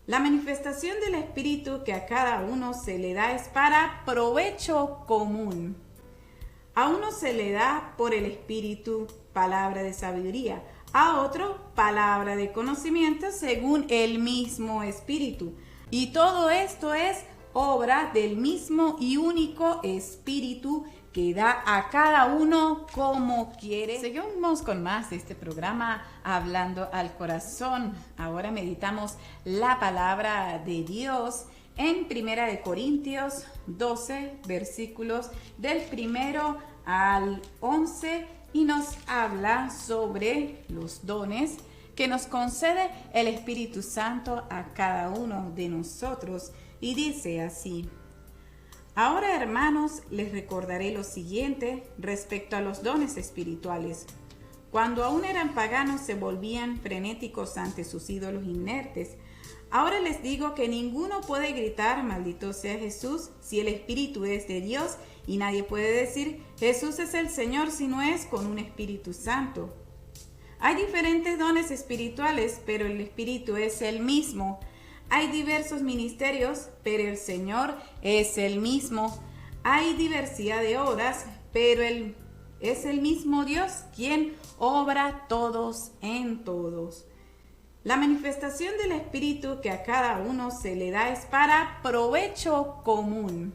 La manifestación del Espíritu que a cada uno se le da es para provecho común. A uno se le da por el Espíritu palabra de sabiduría, a otro palabra de conocimiento según el mismo Espíritu. Y todo esto es obra del mismo y único Espíritu que da a cada uno como quiere. Seguimos con más de este programa Hablando al Corazón. Ahora meditamos la palabra de Dios en 1 Corintios 12, versículos del 1 al 11, y nos habla sobre los dones que nos concede el Espíritu Santo a cada uno de nosotros. Y dice así: ahora, hermanos, les recordaré lo siguiente respecto a los dones espirituales. Cuando aún eran paganos se volvían frenéticos ante sus ídolos inertes. Ahora les digo que ninguno puede gritar maldito sea Jesús si el Espíritu es de Dios, y nadie puede decir Jesús es el Señor si no es con un Espíritu Santo. Hay diferentes dones espirituales, pero el Espíritu es el mismo. Hay diversos ministerios, pero el Señor es el mismo. Hay diversidad de obras, pero es el mismo Dios quien obra todos en todos. La manifestación del Espíritu que a cada uno se le da es para provecho común.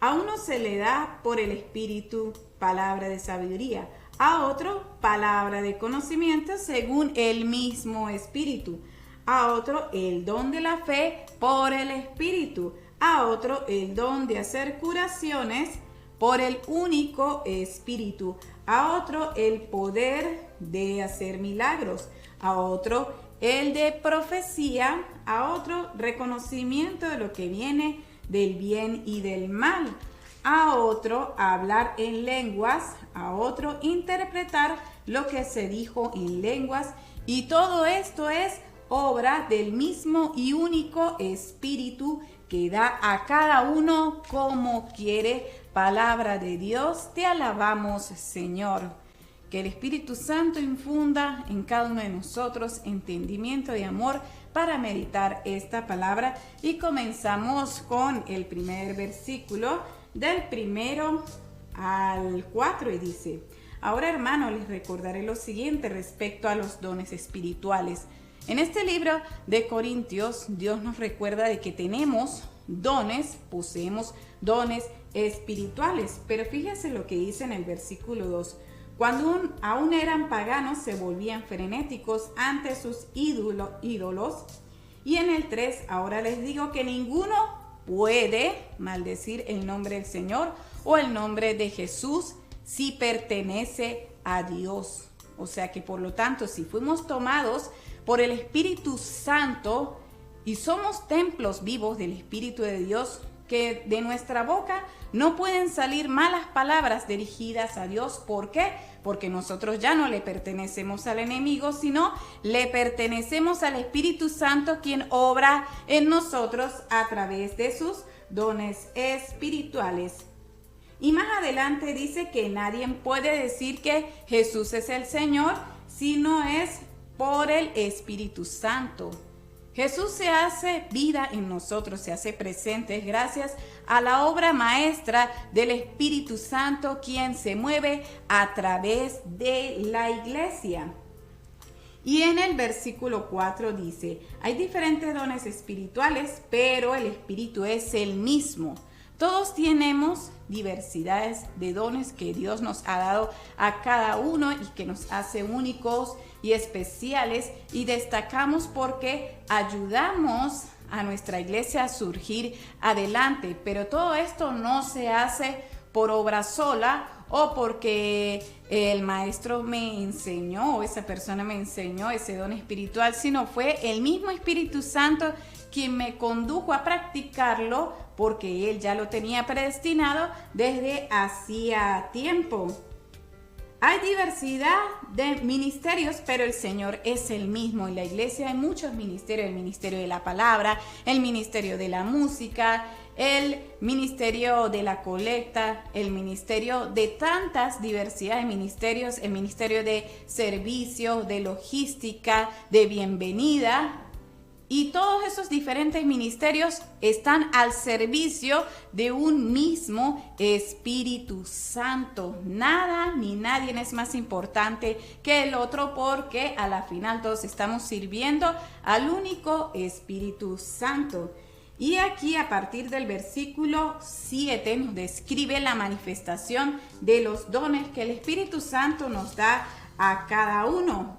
A uno se le da por el Espíritu palabra de sabiduría, a otro palabra de conocimiento según el mismo Espíritu, a otro el don de la fe por el Espíritu, a otro el don de hacer curaciones por el único Espíritu, a otro el poder de hacer milagros, a otro el de profecía, a otro reconocimiento de lo que viene del bien y del mal, a otro hablar en lenguas, a otro interpretar lo que se dijo en lenguas, y todo esto es obra del mismo y único Espíritu que da a cada uno como quiere. Palabra de Dios, te alabamos, Señor. Que el Espíritu Santo infunda en cada uno de nosotros entendimiento y amor para meditar esta palabra. Y comenzamos con el primer versículo del 1 al 4, y dice: ahora, hermano, les recordaré lo siguiente respecto a los dones espirituales. En este libro de Corintios, Dios nos recuerda de que tenemos dones, poseemos dones espirituales. Pero fíjense lo que dice en el versículo 2. Cuando aún eran paganos se volvían frenéticos ante sus ídolos. Y en el 3, ahora les digo que ninguno puede maldecir el nombre del Señor o el nombre de Jesús si pertenece a Dios. O sea que por lo tanto, si fuimos tomados por el Espíritu Santo y somos templos vivos del Espíritu de Dios, que de nuestra boca no pueden salir malas palabras dirigidas a Dios. ¿Por qué? Porque nosotros ya no le pertenecemos al enemigo, sino le pertenecemos al Espíritu Santo, quien obra en nosotros a través de sus dones espirituales. Y más adelante dice que nadie puede decir que Jesús es el Señor si no es por el Espíritu Santo. Jesús se hace vida en nosotros, se hace presente gracias a la obra maestra del Espíritu Santo, quien se mueve a través de la iglesia. Y en el versículo 4 dice: hay diferentes dones espirituales, pero el Espíritu es el mismo. Todos tenemos diversidades de dones que Dios nos ha dado a cada uno y que nos hace únicos y especiales, y destacamos porque ayudamos a nuestra iglesia a surgir adelante. Pero todo esto no se hace por obra sola o porque el maestro me enseñó o esa persona me enseñó ese don espiritual, sino fue el mismo Espíritu Santo quien me condujo a practicarlo, porque Él ya lo tenía predestinado desde hacía tiempo. Hay diversidad de ministerios, pero el Señor es el mismo. En la iglesia hay muchos ministerios: el ministerio de la palabra, el ministerio de la música, el ministerio de la colecta, el ministerio de tantas diversidad de ministerios, el ministerio de servicio, de logística, de bienvenida. Y todos esos diferentes ministerios están al servicio de un mismo Espíritu Santo. Nada ni nadie es más importante que el otro, porque a la final todos estamos sirviendo al único Espíritu Santo. Y aquí a partir del versículo 7 nos describe la manifestación de los dones que el Espíritu Santo nos da a cada uno.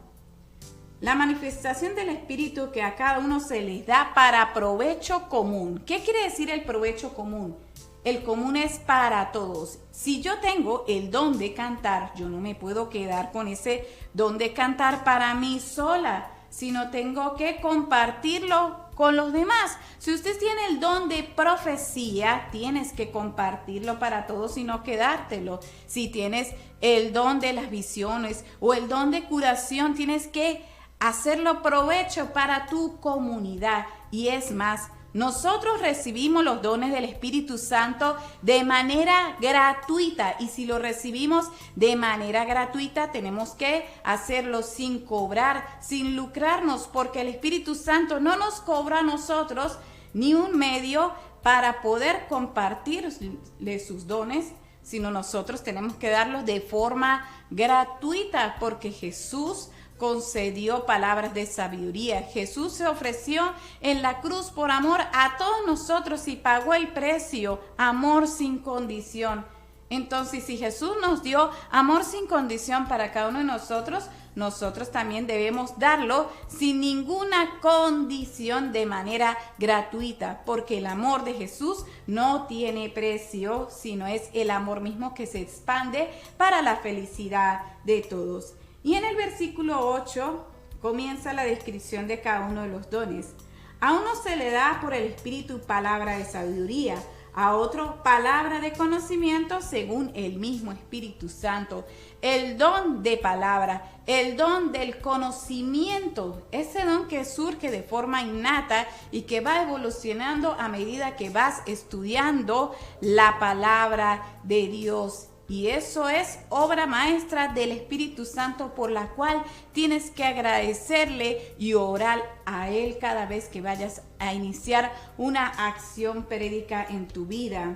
La manifestación del Espíritu que a cada uno se les da para provecho común. ¿Qué quiere decir el provecho común? El común es para todos. Si yo tengo el don de cantar, yo no me puedo quedar con ese don de cantar para mí sola, sino tengo que compartirlo con los demás. Si usted tiene el don de profecía, tienes que compartirlo para todos y no quedártelo. Si tienes el don de las visiones o el don de curación, tienes que hacerlo provecho para tu comunidad. Y es más, nosotros recibimos los dones del Espíritu Santo de manera gratuita, y si lo recibimos de manera gratuita tenemos que hacerlo sin cobrar, sin lucrarnos, porque el Espíritu Santo no nos cobra a nosotros ni un medio para poder compartirle sus dones, sino nosotros tenemos que darlos de forma gratuita, porque Jesús concedió palabras de sabiduría. Jesús se ofreció en la cruz por amor a todos nosotros y pagó el precio, amor sin condición. Entonces, si Jesús nos dio amor sin condición para cada uno de nosotros, nosotros también debemos darlo sin ninguna condición, de manera gratuita, porque el amor de Jesús no tiene precio, sino es el amor mismo que se expande para la felicidad de todos. Y en el versículo 8 comienza la descripción de cada uno de los dones. A uno se le da por el Espíritu palabra de sabiduría, a otro palabra de conocimiento según el mismo Espíritu Santo. El don de palabra, el don del conocimiento, ese don que surge de forma innata y que va evolucionando a medida que vas estudiando la palabra de Dios. Y eso es obra maestra del Espíritu Santo, por la cual tienes que agradecerle y orar a Él cada vez que vayas a iniciar una acción periódica en tu vida.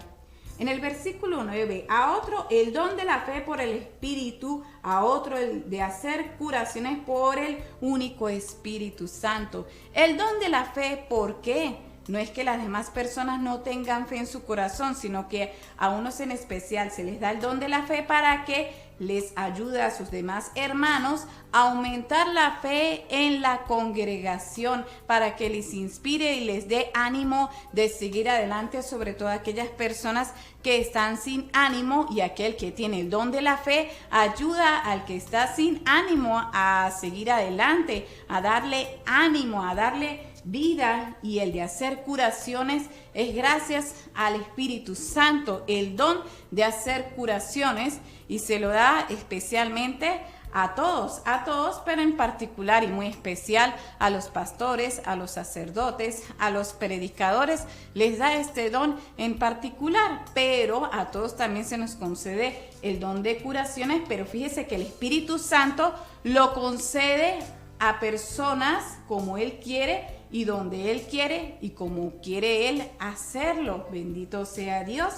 En el versículo 9, a otro el don de la fe por el Espíritu, a otro el de hacer curaciones por el único Espíritu Santo. El don de la fe, ¿por qué? No es que las demás personas no tengan fe en su corazón, sino que a unos en especial se les da el don de la fe para que les ayude a sus demás hermanos a aumentar la fe en la congregación, para que les inspire y les dé ánimo de seguir adelante, sobre todo aquellas personas que están sin ánimo, y aquel que tiene el don de la fe ayuda al que está sin ánimo a seguir adelante, a darle ánimo, a darle vida. Y el de hacer curaciones es gracias al Espíritu Santo, el don de hacer curaciones, y se lo da especialmente a todos, pero en particular y muy especial a los pastores, a los sacerdotes, a los predicadores, les da este don en particular, pero a todos también se nos concede el don de curaciones. Pero fíjese que el Espíritu Santo lo concede a personas como Él quiere y donde Él quiere y como quiere Él hacerlo. Bendito sea Dios.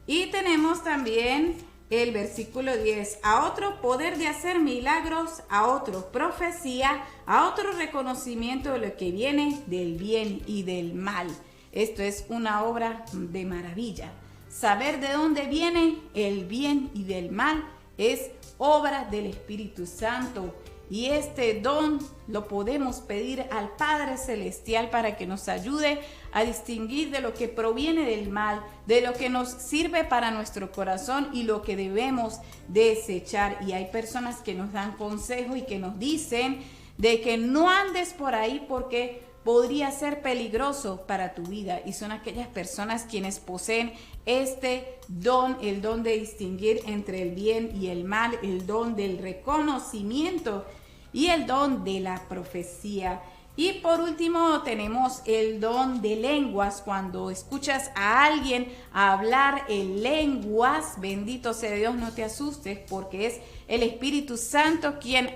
Y tenemos también el versículo 10, a otro poder de hacer milagros, a otro profecía, a otro reconocimiento de lo que viene del bien y del mal. Esto es una obra de maravilla. Saber de dónde viene el bien y del mal es obra del Espíritu Santo. Y este don lo podemos pedir al Padre Celestial para que nos ayude a distinguir de lo que proviene del mal, de lo que nos sirve para nuestro corazón y lo que debemos desechar. Y hay personas que nos dan consejo y que nos dicen de que no andes por ahí porque podría ser peligroso para tu vida. Y son aquellas personas quienes poseen este don, el don de distinguir entre el bien y el mal, el don del reconocimiento y el don de la profecía. Y por último tenemos el don de lenguas. Cuando escuchas a alguien hablar en lenguas, bendito sea Dios, no te asustes, porque es el Espíritu Santo quien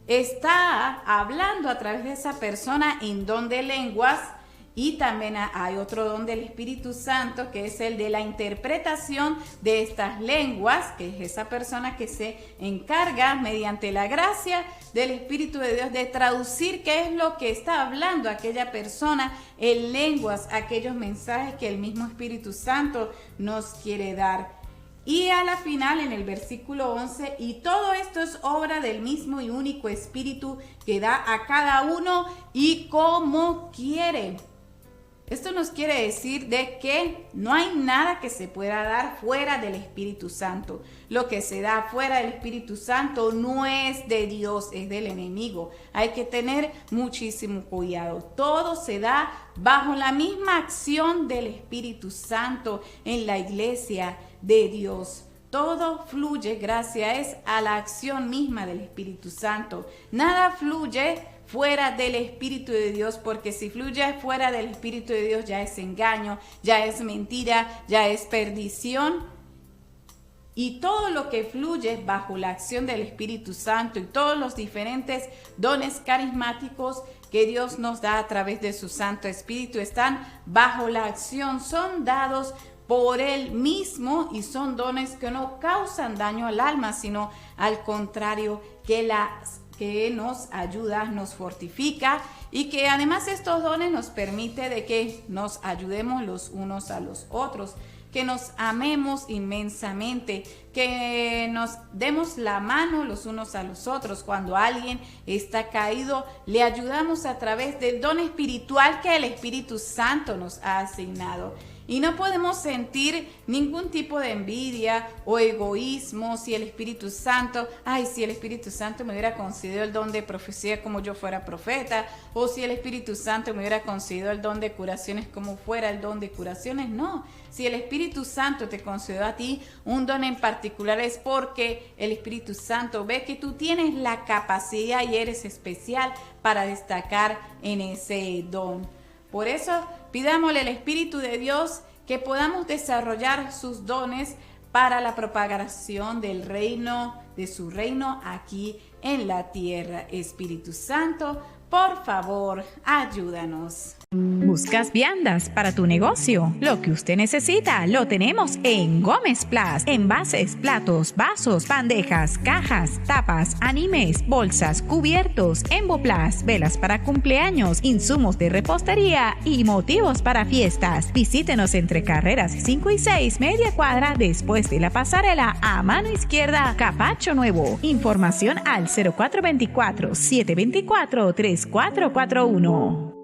está hablando a través de esa persona en don de lenguas. Y también hay otro don del Espíritu Santo, que es el de la interpretación de estas lenguas, que es esa persona que se encarga mediante la gracia del Espíritu de Dios de traducir qué es lo que está hablando aquella persona en lenguas, aquellos mensajes que el mismo Espíritu Santo nos quiere dar. Y a la final, en el versículo 11, y todo esto es obra del mismo y único Espíritu que da a cada uno y como quiere. Esto nos quiere decir de que no hay nada que se pueda dar fuera del Espíritu Santo. Lo que se da fuera del Espíritu Santo no es de Dios, es del enemigo. Hay que tener muchísimo cuidado. Todo se da bajo la misma acción del Espíritu Santo en la iglesia de Dios. Todo fluye gracias a la acción misma del Espíritu Santo. Nada fluye fuera del Espíritu de Dios, porque si fluye fuera del Espíritu de Dios ya es engaño, ya es mentira, ya es perdición. Y todo lo que fluye bajo la acción del Espíritu Santo y todos los diferentes dones carismáticos que Dios nos da a través de su Santo Espíritu están bajo la acción, son dados por Él mismo y son dones que no causan daño al alma, sino al contrario, que nos ayuda, nos fortifica, y que además estos dones nos permite de que nos ayudemos los unos a los otros, que nos amemos inmensamente, que nos demos la mano los unos a los otros. Cuando alguien está caído, le ayudamos a través del don espiritual que el Espíritu Santo nos ha asignado. Y no podemos sentir ningún tipo de envidia o egoísmo si el Espíritu Santo, si el Espíritu Santo me hubiera concedido el don de profecía como yo fuera profeta, o si el Espíritu Santo me hubiera concedido el don de curaciones como fuera el don de curaciones. No, si el Espíritu Santo te concedió a ti un don en particular es porque el Espíritu Santo ve que tú tienes la capacidad y eres especial para destacar en ese don. Por eso, pidámosle al Espíritu de Dios que podamos desarrollar sus dones para la propagación del reino, de su reino aquí en la tierra. Espíritu Santo, por favor, ayúdanos. ¿Buscas viandas para tu negocio? Lo que usted necesita lo tenemos en Gómez Plas. Envases, platos, vasos, bandejas, cajas, tapas, animes, bolsas, cubiertos, Emboplas, velas para cumpleaños, insumos de repostería y motivos para fiestas. Visítenos entre carreras 5 y 6, media cuadra después de la pasarela, a mano izquierda, Capacho Nuevo. Información al 0424-724-3441.